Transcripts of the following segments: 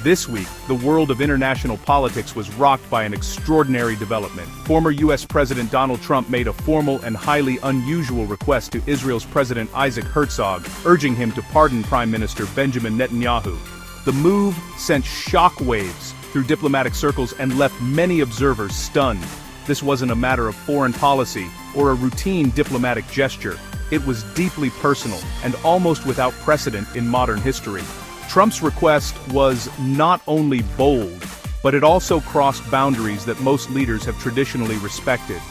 This week, the world of international politics was rocked by an extraordinary development. Former U.S. President Donald Trump made a formal and highly unusual request to Israel's President Isaac Herzog, urging him to pardon Prime Minister Benjamin Netanyahu. The move sent shockwaves through diplomatic circles and left many observers stunned. This wasn't a matter of foreign policy or a routine diplomatic gesture. It was deeply personal and almost without precedent in modern history. Trump's request was not only bold, but it also crossed boundaries that most leaders have traditionally respected.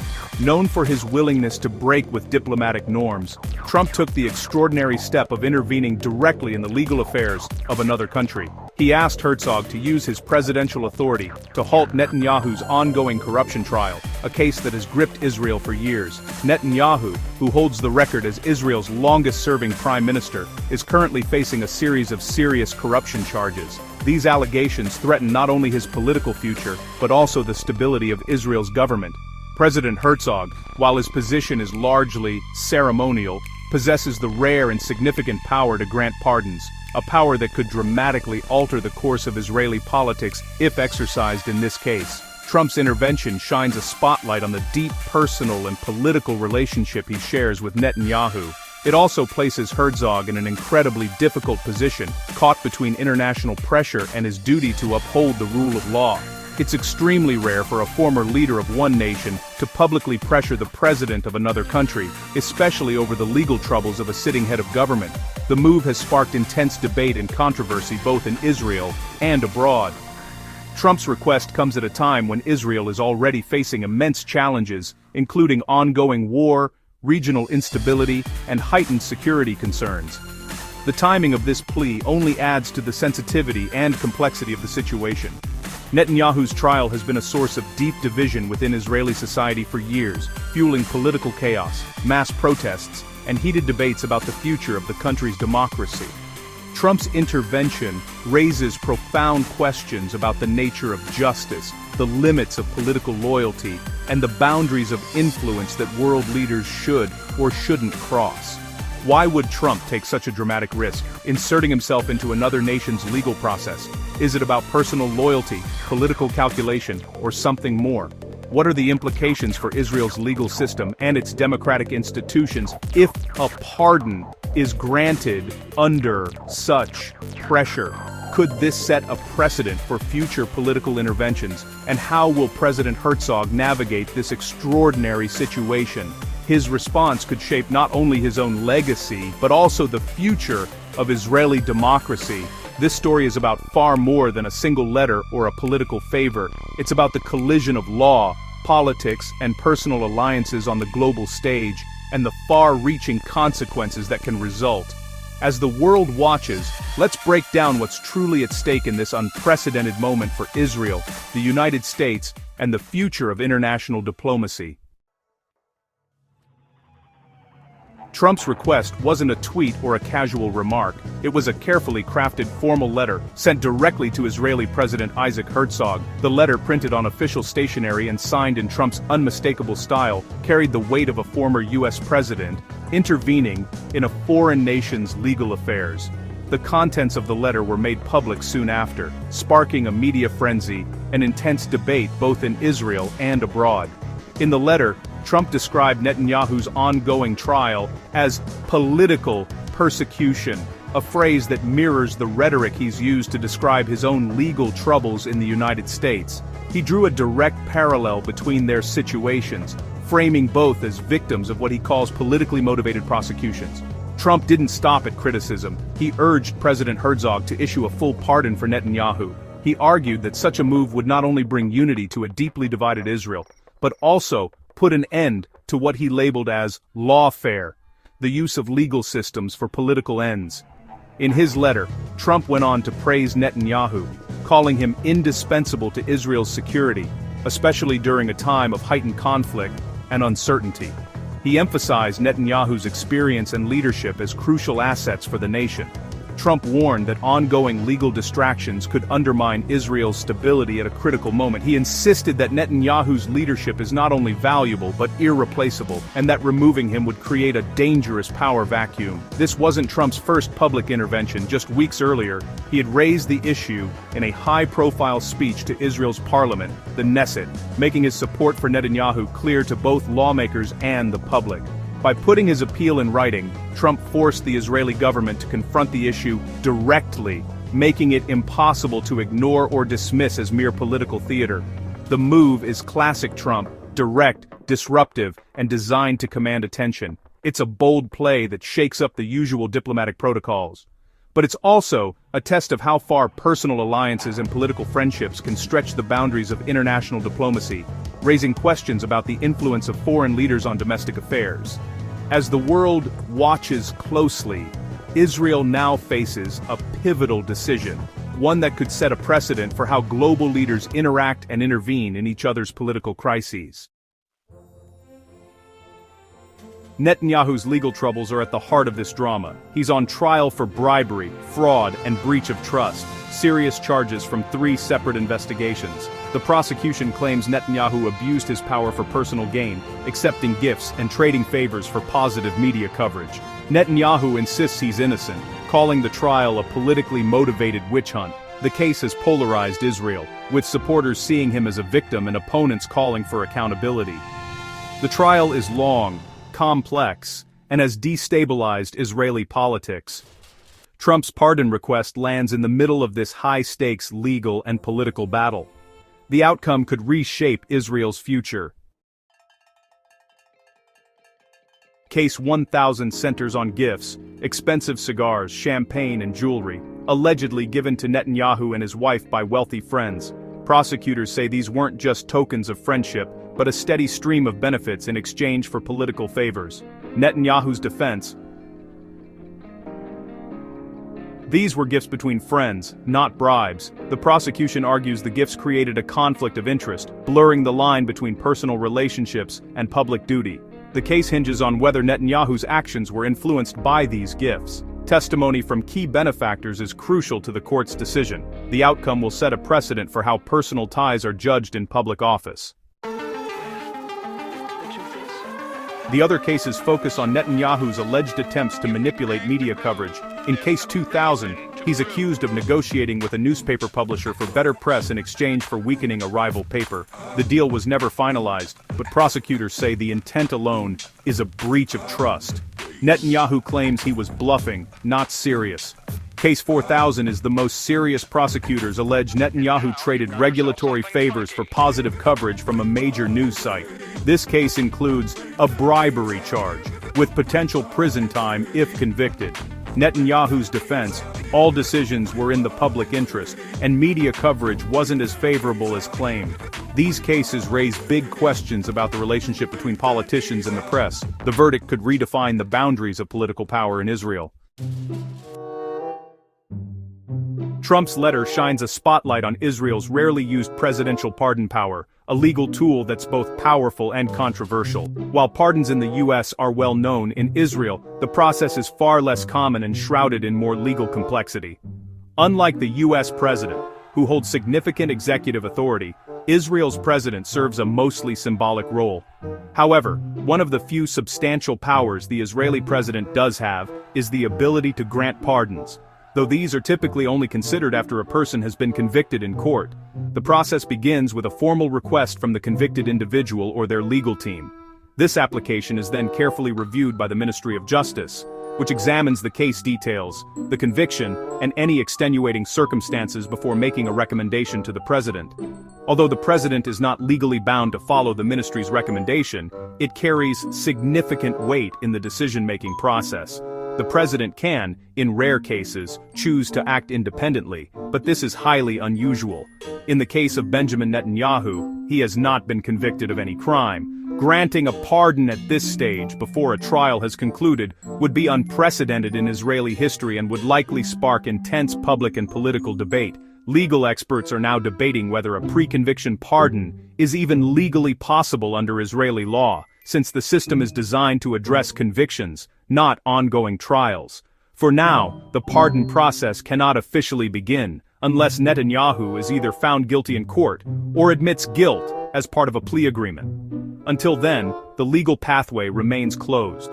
Known for his willingness to break with diplomatic norms, Trump took the extraordinary step of intervening directly in the legal affairs of another country. He asked Herzog to use his presidential authority to halt Netanyahu's ongoing corruption trial, a case that has gripped Israel for years. Netanyahu, who holds the record as Israel's longest-serving prime minister, is currently facing a series of serious corruption charges. These allegations threaten not only his political future, but also the stability of Israel's government. President Herzog, while his position is largely ceremonial, possesses the rare and significant power to grant pardons, a power that could dramatically alter the course of Israeli politics if exercised in this case. Trump's intervention shines a spotlight on the deep personal and political relationship he shares with Netanyahu. It also places Herzog in an incredibly difficult position, caught between international pressure and his duty to uphold the rule of law. It's extremely rare for a former leader of one nation to publicly pressure the president of another country, especially over the legal troubles of a sitting head of government. The move has sparked intense debate and controversy both in Israel and abroad. Trump's request comes at a time when Israel is already facing immense challenges, including ongoing war, regional instability, and heightened security concerns. The timing of this plea only adds to the sensitivity and complexity of the situation. Netanyahu's trial has been a source of deep division within Israeli society for years, fueling political chaos, mass protests, and heated debates about the future of the country's democracy. Trump's intervention raises profound questions about the nature of justice, the limits of political loyalty, and the boundaries of influence that world leaders should or shouldn't cross. Why would Trump take such a dramatic risk, inserting himself into another nation's legal process? Is it about personal loyalty, political calculation, or something more? What are the implications for Israel's legal system and its democratic institutions if a pardon is granted under such pressure? Could this set a precedent for future political interventions? And how will President Herzog navigate this extraordinary situation? His response could shape not only his own legacy, but also the future of Israeli democracy. This story is about far more than a single letter or a political favor. It's about the collision of law, politics, and personal alliances on the global stage, and the far-reaching consequences that can result. As the world watches, let's break down what's truly at stake in this unprecedented moment for Israel, the United States, and the future of international diplomacy. Trump's request wasn't a tweet or a casual remark. It was a carefully crafted formal letter sent directly to Israeli President Isaac Herzog. The letter, printed on official stationery and signed in Trump's unmistakable style, carried the weight of a former U.S. president intervening in a foreign nation's legal affairs. The contents of the letter were made public soon after, sparking a media frenzy and intense debate both in Israel and abroad. In the letter, Trump described Netanyahu's ongoing trial as political persecution, a phrase that mirrors the rhetoric he's used to describe his own legal troubles in the United States. He drew a direct parallel between their situations, framing both as victims of what he calls politically motivated prosecutions. Trump didn't stop at criticism. He urged President Herzog to issue a full pardon for Netanyahu. He argued that such a move would not only bring unity to a deeply divided Israel, but also put an end to what he labeled as lawfare, the use of legal systems for political ends. In his letter, Trump went on to praise Netanyahu, calling him indispensable to Israel's security, especially during a time of heightened conflict and uncertainty. He emphasized Netanyahu's experience and leadership as crucial assets for the nation. Trump warned that ongoing legal distractions could undermine Israel's stability at a critical moment. He insisted that Netanyahu's leadership is not only valuable but irreplaceable, and that removing him would create a dangerous power vacuum. This wasn't Trump's first public intervention. Just weeks earlier, he had raised the issue in a high-profile speech to Israel's parliament, the Knesset, making his support for Netanyahu clear to both lawmakers and the public. By putting his appeal in writing, Trump forced the Israeli government to confront the issue directly, making it impossible to ignore or dismiss as mere political theater. The move is classic Trump, direct, disruptive, and designed to command attention. It's a bold play that shakes up the usual diplomatic protocols. But it's also a test of how far personal alliances and political friendships can stretch the boundaries of international diplomacy, raising questions about the influence of foreign leaders on domestic affairs. As the world watches closely, Israel now faces a pivotal decision, one that could set a precedent for how global leaders interact and intervene in each other's political crises. Netanyahu's legal troubles are at the heart of this drama. He's on trial for bribery, fraud, and breach of trust, serious charges from 3 separate investigations. The prosecution claims Netanyahu abused his power for personal gain, accepting gifts and trading favors for positive media coverage. Netanyahu insists he's innocent, calling the trial a politically motivated witch hunt. The case has polarized Israel, with supporters seeing him as a victim and opponents calling for accountability. The trial is long, complex, and has destabilized Israeli politics. Trump's pardon request lands in the middle of this high-stakes legal and political battle. The outcome could reshape Israel's future. Case 1000 centers on gifts, expensive cigars, champagne, and jewelry, allegedly given to Netanyahu and his wife by wealthy friends. Prosecutors say these weren't just tokens of friendship, but a steady stream of benefits in exchange for political favors. Netanyahu's defense: these were gifts between friends, not bribes. The prosecution argues the gifts created a conflict of interest, blurring the line between personal relationships and public duty. The case hinges on whether Netanyahu's actions were influenced by these gifts. Testimony from key benefactors is crucial to the court's decision. The outcome will set a precedent for how personal ties are judged in public office. The other cases focus on Netanyahu's alleged attempts to manipulate media coverage. In Case 2000, he's accused of negotiating with a newspaper publisher for better press in exchange for weakening a rival paper. The deal was never finalized, but prosecutors say the intent alone is a breach of trust. Netanyahu claims he was bluffing, not serious. Case 4000 is the most serious. Prosecutors allege Netanyahu traded regulatory favors for positive coverage from a major news site. This case includes a bribery charge, with potential prison time if convicted. Netanyahu's defense: all decisions were in the public interest, and media coverage wasn't as favorable as claimed. These cases raise big questions about the relationship between politicians and the press. The verdict could redefine the boundaries of political power in Israel. Trump's letter shines a spotlight on Israel's rarely used presidential pardon power, a legal tool that's both powerful and controversial. While pardons in the U.S. are well known, in Israel, the process is far less common and shrouded in more legal complexity. Unlike the U.S. president, who holds significant executive authority, Israel's president serves a mostly symbolic role. However, one of the few substantial powers the Israeli president does have is the ability to grant pardons. Though these are typically only considered after a person has been convicted in court, the process begins with a formal request from the convicted individual or their legal team. This application is then carefully reviewed by the Ministry of Justice, which examines the case details, the conviction, and any extenuating circumstances before making a recommendation to the president. Although the president is not legally bound to follow the ministry's recommendation, it carries significant weight in the decision-making process. The president can, in rare cases, choose to act independently, but this is highly unusual. In the case of Benjamin Netanyahu, he has not been convicted of any crime. Granting a pardon at this stage, before a trial has concluded, would be unprecedented in Israeli history and would likely spark intense public and political debate. Legal experts are now debating whether a pre-conviction pardon is even legally possible under Israeli law, since the system is designed to address convictions, not ongoing trials. For now, the pardon process cannot officially begin, unless Netanyahu is either found guilty in court, or admits guilt as part of a plea agreement. Until then, the legal pathway remains closed.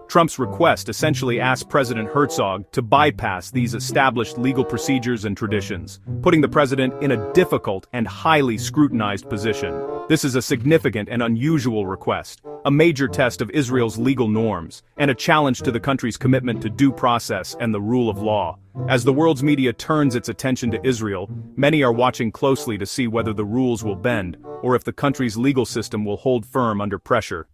Trump's request essentially asked President Herzog to bypass these established legal procedures and traditions, putting the president in a difficult and highly scrutinized position. This is a significant and unusual request, a major test of Israel's legal norms, and a challenge to the country's commitment to due process and the rule of law. As the world's media turns its attention to Israel, many are watching closely to see whether the rules will bend, or if the country's legal system will hold firm under pressure.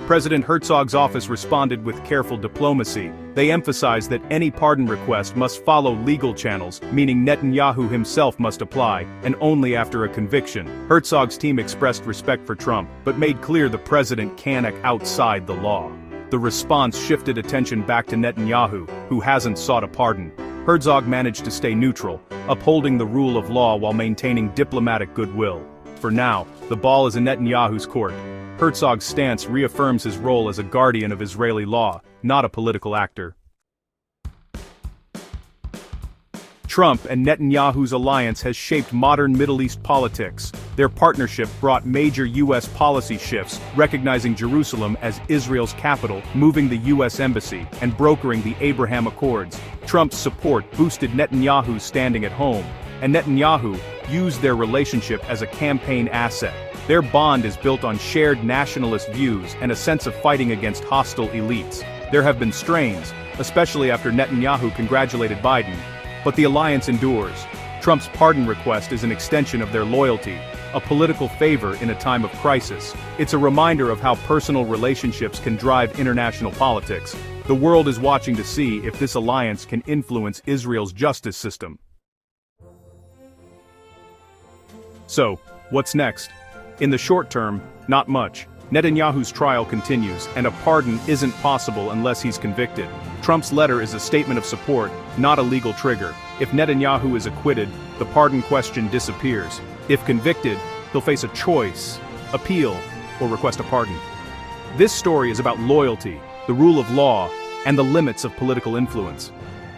President Herzog's office responded with careful diplomacy. They emphasized that any pardon request must follow legal channels, meaning Netanyahu himself must apply, and only after a conviction. Herzog's team expressed respect for Trump, but made clear the president can act outside the law. The response shifted attention back to Netanyahu, who hasn't sought a pardon. Herzog managed to stay neutral, upholding the rule of law while maintaining diplomatic goodwill. For now, the ball is in Netanyahu's court. Herzog's stance reaffirms his role as a guardian of Israeli law, not a political actor. Trump and Netanyahu's alliance has shaped modern Middle East politics. Their partnership brought major U.S. policy shifts, recognizing Jerusalem as Israel's capital, moving the U.S. embassy, and brokering the Abraham Accords. Trump's support boosted Netanyahu's standing at home, and Netanyahu used their relationship as a campaign asset. Their bond is built on shared nationalist views and a sense of fighting against hostile elites. There have been strains, especially after Netanyahu congratulated Biden, but the alliance endures. Trump's pardon request is an extension of their loyalty, a political favor in a time of crisis. It's a reminder of how personal relationships can drive international politics. The world is watching to see if this alliance can influence Israel's justice system. So, what's next? In the short term, not much. Netanyahu's trial continues, and a pardon isn't possible unless he's convicted. Trump's letter is a statement of support, not a legal trigger. If Netanyahu is acquitted, the pardon question disappears. If convicted, he'll face a choice: appeal or request a pardon. This story is about loyalty, the rule of law, and the limits of political influence.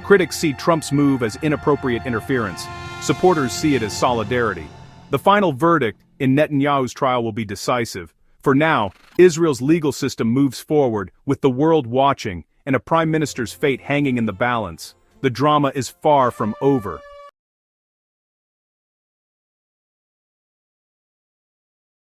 Critics see Trump's move as inappropriate interference. Supporters see it as solidarity. The final verdict in Netanyahu's trial will be decisive. For now, Israel's legal system moves forward, with the world watching, and a prime minister's fate hanging in the balance. The drama is far from over.